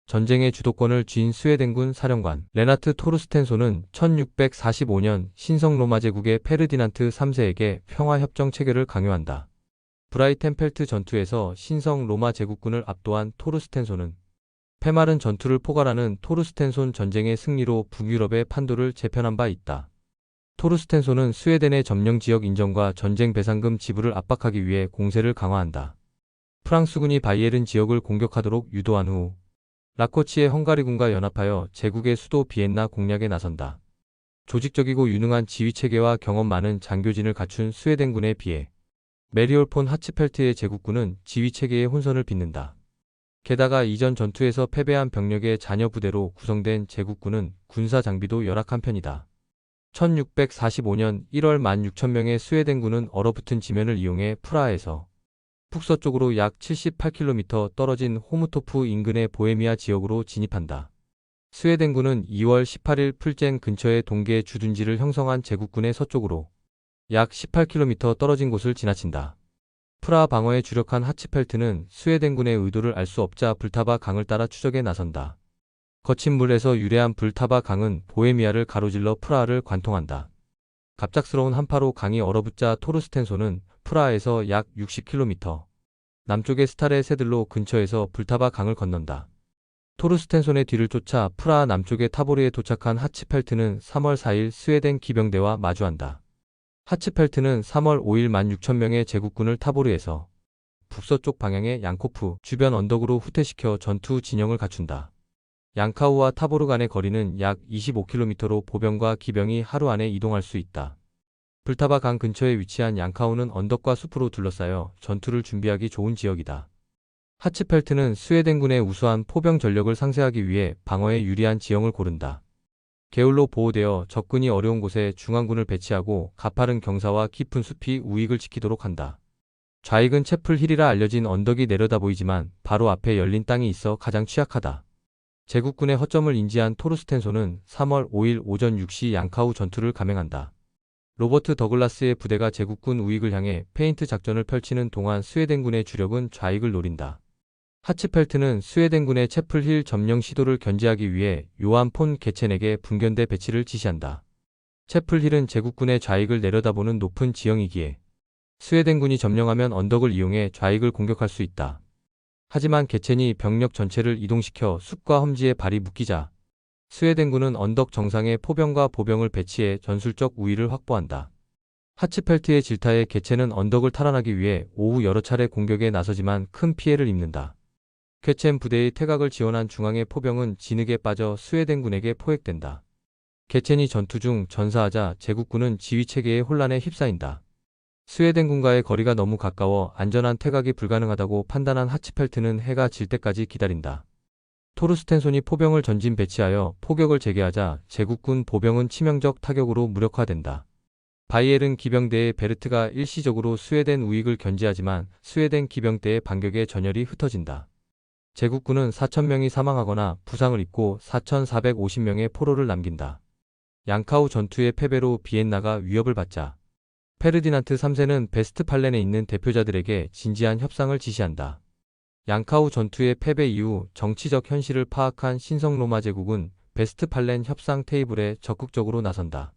전쟁의 주도권을 쥔 스웨덴군 사령관 레나트 토르스텐손은 1645년 신성 로마 제국의 페르디난트 3세에게 평화협정 체결을 강요한다. 브라이텐펠트 전투에서 신성 로마 제국군을 압도한 토르스텐손은 페마른 전투를 포괄하는 토르스텐손 전쟁의 승리로 북유럽의 판도를 재편한 바 있다. 토르스텐손은 스웨덴의 점령 지역 인정과 전쟁 배상금 지불을 압박하기 위해 공세를 강화한다. 프랑스군이 바이에른 지역을 공격하도록 유도한 후 라코치의 헝가리군과 연합하여 제국의 수도 비엔나 공략에 나선다. 조직적이고 유능한 지휘체계와 경험 많은 장교진을 갖춘 스웨덴군에 비해 메리올 폰 하츠펠트의 제국군은 지휘체계의 혼선을 빚는다. 게다가 이전 전투에서 패배한 병력의 잔여 부대로 구성된 제국군은 군사 장비도 열악한 편이다. 1645년 1월 16,000명의 스웨덴군은 얼어붙은 지면을 이용해 프라하에서 북서쪽으로 약 78km 떨어진 호무토프 인근의 보헤미아 지역으로 진입한다. 스웨덴군은 2월 18일 풀젠 근처의 동계 주둔지를 형성한 제국군의 서쪽으로 약 18km 떨어진 곳을 지나친다. 프라하 방어에 주력한 하츠펠트는 스웨덴군의 의도를 알 수 없자 불타바 강을 따라 추적에 나선다. 거친 물에서 유래한 불타바 강은 보헤미아를 가로질러 프라하를 관통한다. 갑작스러운 한파로 강이 얼어붙자 토르스텐손은 프라하에서 약 60km 남쪽의 스타레 세들로 근처에서 불타바 강을 건넌다. 토르스텐손의 뒤를 쫓아 프라하 남쪽의 타보르에 도착한 하츠펠트는 3월 4일 스웨덴 기병대와 마주한다. 하츠펠트는 3월 5일 16,000명의 제국군을 타보르에서 북서쪽 방향의 양코프 주변 언덕으로 후퇴시켜 전투 진영을 갖춘다. 양카우와 타보르 간의 거리는 약 25km로 보병과 기병이 하루 안에 이동할 수 있다. 불타바 강 근처에 위치한 양카우는 언덕과 숲으로 둘러싸여 전투를 준비하기 좋은 지역이다. 하츠펠트는 스웨덴군의 우수한 포병 전력을 상쇄하기 위해 방어에 유리한 지형을 고른다. 게을로 보호되어 접근이 어려운 곳에 중앙군을 배치하고 가파른 경사와 깊은 숲이 우익을 지키도록 한다. 좌익은 채플힐이라 알려진 언덕이 내려다 보이지만 바로 앞에 열린 땅이 있어 가장 취약하다. 제국군의 허점을 인지한 토르스텐손은 3월 5일 오전 6시 양카우 전투를 감행한다. 로버트 더글라스의 부대가 제국군 우익을 향해 페인트 작전을 펼치는 동안 스웨덴군의 주력은 좌익을 노린다. 하츠펠트는 스웨덴군의 채플힐 점령 시도를 견제하기 위해 요한 폰 게첸에게 분견대 배치를 지시한다. 채플힐은 제국군의 좌익을 내려다보는 높은 지형이기에 스웨덴군이 점령하면 언덕을 이용해 좌익을 공격할 수 있다. 하지만 게첸이 병력 전체를 이동시켜 숲과 험지에 발이 묶이자 스웨덴군은 언덕 정상에 포병과 보병을 배치해 전술적 우위를 확보한다. 하츠펠트의 질타에 게첸은 언덕을 탈환하기 위해 오후 여러 차례 공격에 나서지만 큰 피해를 입는다. 게첸 부대의 퇴각을 지원한 중앙의 포병은 진흙에 빠져 스웨덴군에게 포획된다. 게첸이 전투 중 전사하자 제국군은 지휘체계의 혼란에 휩싸인다. 스웨덴군과의 거리가 너무 가까워 안전한 퇴각이 불가능하다고 판단한 하츠펠트는 해가 질 때까지 기다린다. 토르스텐손이 포병을 전진 배치하여 포격을 재개하자 제국군 보병은 치명적 타격으로 무력화된다. 바이에른 기병대의 베르트가 일시적으로 스웨덴 우익을 견제하지만 스웨덴 기병대의 반격에 전열이 흩어진다. 제국군은 4,000명이 사망하거나 부상을 입고 4,450명의 포로를 남긴다. 양카우 전투의 패배로 비엔나가 위협을 받자 페르디난트 3세는 베스트팔렌에 있는 대표자들에게 진지한 협상을 지시한다. 양카우 전투의 패배 이후 정치적 현실을 파악한 신성 로마 제국은 베스트팔렌 협상 테이블에 적극적으로 나선다.